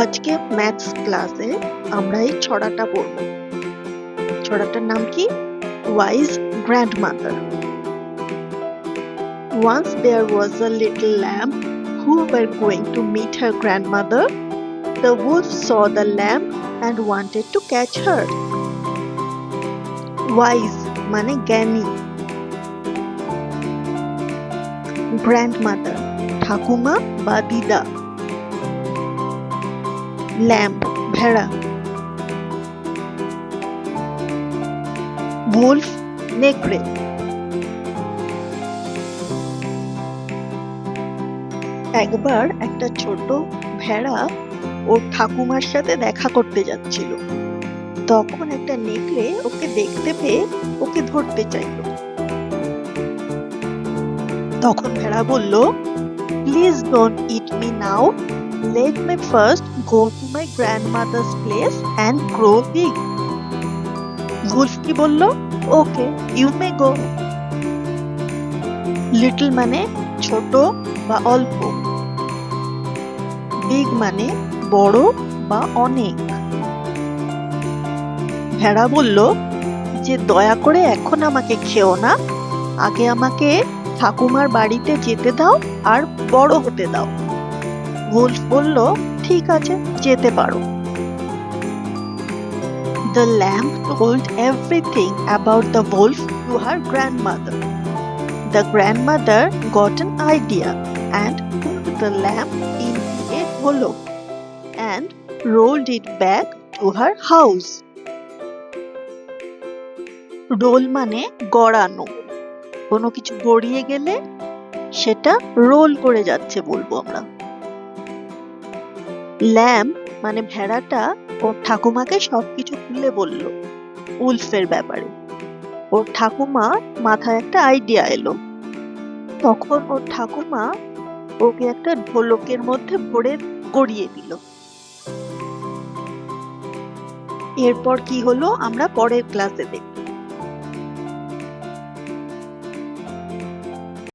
আজকে ম্যাথস ক্লাসে আমরা এই ছড়াটা পড়ব। ছড়াটার নাম কি? Wise grandmother. Once there was a little lamb who were going to meet her grandmother. The wolf saw the lamb and wanted to catch her. Wise মানে জ্ঞানী, গ্র্যান্ডমাদার ঠাকুমা বা দিদা, ল্যাম্ব ভেড়া, wolf নেকড়ে। একবার একটা ছোট ভেড়া ওর ঠাকুমার সাথে দেখা করতে যাচ্ছিল। তখন একটা নেকড়ে ওকে দেখতে পেয়ে ওকে ধরতে চাইল। তখন ভেড়া বলল, please don't it me now, let me first go to my grandmother's place and grow big. wolf কি বলল, okay you may go. Little মানে ছোট বা অল্প, বিগ মানে বড় বা অনেক। ভেড়া বলল যে দয়া করে এখন আমাকে খেও না, আগে আমাকে ঠাকুমার বাড়িতে যেতে দাও আর বড় হতে দাও। wolf বলল, ঠিক আছে, যেতে পারো। The lamb told everything about the wolf to her grandmother. The grandmother got an idea and put the lamb in a hollow and rolled it back to her house. Roll মানে গড়ানো, কোনো কিছু গড়িয়ে গেলে সেটা রোল করে যাচ্ছে বলবো আমরা। ল্যাম্ব মানে ভেড়াটা ওর ঠাকুমাকে সবকিছু খুলে বলল উলফের ব্যাপারে। ওর ঠাকুমার মাথায় একটা আইডিয়া এলো। তখন ওর ঠাকুমা ওকে একটা ঢোলকের মধ্যে ভরে গড়িয়ে দিল। এরপর কি হলো আমরা পরের ক্লাসে দেখব।